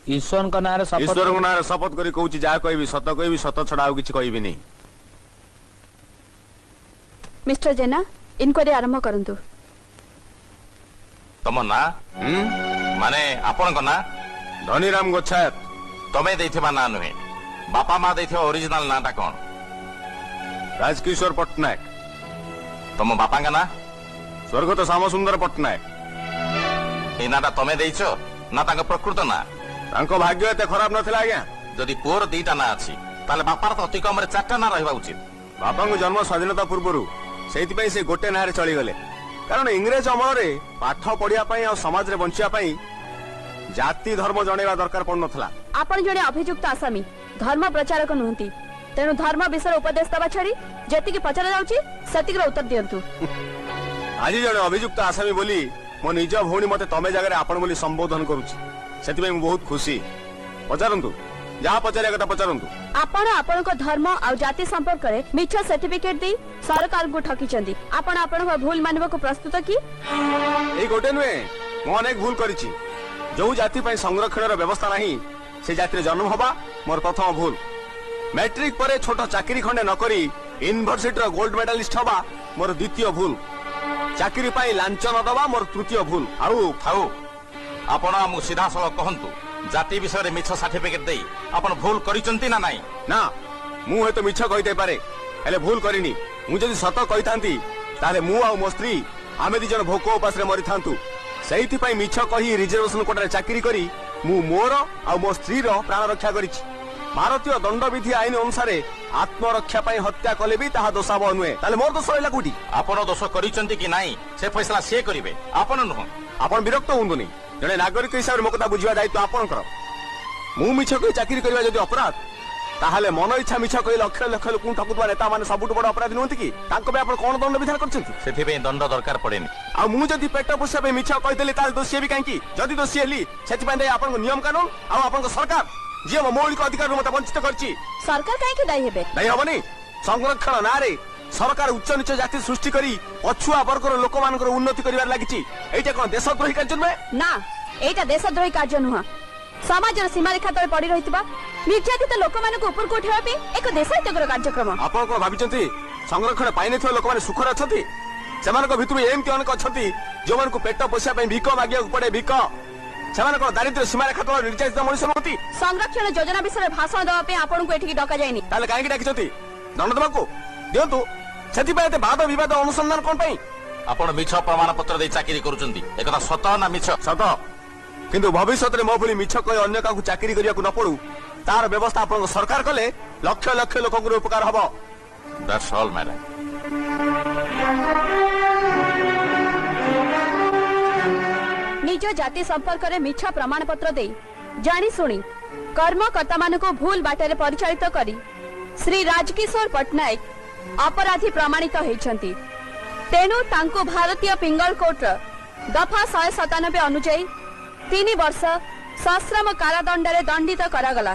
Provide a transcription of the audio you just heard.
ईश्वर का नारे शपथ करी कहूँ जहाँ कहबी सत छड़ा आउ किछि कहबी नहीं। मिस्टर जेना इनक्वारी आरंभ करंतु। तम ना माने आपण को ना धनीराम गोछायत तमे देथिबा ना नुहे बापा माँ देथिबा ओरिजिनल नाटा कौन? राजकिशोर पट्टनायक। तम बापा का ना स्वर्गत श्याम सुंदर पट्टनायक। ए नाटा तमे देइछो ना तांको प्रकृत ना? तांको भाग्य एते खराब नथिला आज्ञा। जदि पुअर दीटा ना अछि ताले बापार तो अति कम रे 4टा ना रहबा उचित। बापा जन्म स्वाधीनता पूर्व से गोटे ना चली गले कारण इंग्रेज अमल रे पाठ पढ़िया और समाज रे बंचिया जाति धर्म जणेवा दरकार पड़ नथला। आपण जणे अभियुक्त आसामी धर्म प्रचारक नुहंती तेनु धर्म विषय उपदेश दबा छड़ी जेति की पचरा जाउची सेति के उत्तर दियंतु। आज जणे अभियुक्त आसामी बोली मो निज भौणी मते तमे जगह आपण बोली संबोधन करूची सेति में बहुत खुशी। पचारंतु जहाँ पचारिया कथा पचारंतु। आपण आपण को धर्म और जाति संपर्क रे मिछ सर्टिफिकेट दे सरकार को ठकीचंदी। आपण आपण को भूल मानबा को प्रस्तुत की एई गोटे नुए मो अनेक भूल करिछि। जो जाति पई संरक्षण रो व्यवस्था नहीं से जाति जन्म हबा मोर प्रथम भूल। मैट्रिक परे छोट चाकरी खंडे न करी यूनिवर्सिटी रो गोल्ड मेडलिस्ट हबा मोर द्वितीय भूल। चाकरी पई लांच न दबा मोर तृतीय भूल। आउ थाउ आपण हमु सीधा सळ कहंतु जाति विषय रे मिछ सर्टिफिकेट देई आपण भूल करिसंती ना नाही? ना मु हेतु मिछ कहिते पारे हेले भूल करिनी। मु जदि सत कहितांती ताले मु आ मो स्त्री आमे दिजन भोक उपास रे मरि थांतु। सेहिति पई मिछ कहि रिजर्वेशन कोटा रे चाकरी करी मु मोर आ मो स्त्री रो प्राण रक्षा करिछि। भारतीय दंडविधि आईन अनुसार आत्मरक्षा पई हत्या कले भी ताहा दोषाव नुहे। ताले मोर दोष रहला कोठी? आपण दोष करिसंती कि नाही से फैसला से करिवे आपण नुह। आपण विरक्त होंतुनी जने नागरिक हिसाब रे मो कथा बुझिबा दायित्व आपणकर। मु मिछ कहि चाकरी करबा जदि अपराध ताहाले मन इच्छा मिछ कहि लक्ष लक्ष लोक ठकुतबा नेता माने सबुठ बड़ अपराधी नहुंती कि? तांको बे आपण कोन दंड विधान करछंती? सेथि पे दंड दरकार पड़ेनी। आ मु जदि पेट पोषा पे मिछ कहि देली ताल दोषी भी कांकी? जदि दोषी हेली सेथि पय दे आपण नियम कानून आ आपण सरकार जे मौलिक अधिकार मत वंचित करछि सरकार काहे के दायी हेबे? दायी हबनी। संरक्षण नारे सरकार उच्च नीच जाति सृष्टि करी पछुआ वर्गर लोक मानकर उन्नति करिवार लागिछि। एटा कोन देशद्रोही कार्य नुहे? ना एटा देशद्रोही कार्य नुह। समाज सीमा रेखा तले पड़ी रहितबा निर्यातित लोक मानक ऊपर को उठेबा पे एक देशाहितकर कार्यक्रम। आपण को भाबिचंती संरक्षण पाइ नथिबा लोक माने सुखर अछथि? सेमानक भितरु एमति अनेक अछथि जो मान को पेट पोषा पे भिक मागिया पड़े भिक। सेमानक दारिद्र्य सीमा रेखा तले निर्यातित मनुष्य नथि। संरक्षण योजना विषय भाषण दवा पे आपण को एठी डका जायनी। ताले काहे की डाकिचंती? दंड दबा को दियंतु। सेति पय ते वाद विवाद अनुसंधान कोन पई? आपण मिछ प्रमाण पत्र दे चाकरी करूचंती एकदा सत ना मिछ? सत। किंतु भविष्य में मो भली मिछ कहि अन्य काकू चाकरी करिया को न पड़ू तार व्यवस्था आपण सरकार कले लक्ष लक्ष लोक को उपकार हबो। That's all madam. निज जाति संपर्क रे मिछ प्रमाण पत्र दे जानी सुनी कर्मकर्ता मान को भूल बाटे परिचालित करी श्री राजकिशोर पट्टनायक अपराधी प्रमाणित होइछंती। तेनु तांको भारतीय पिंगल कोर्ट दफा 197 अनुଯାयी 3 वर्ष सश्रम कारादंड दंडित करागला।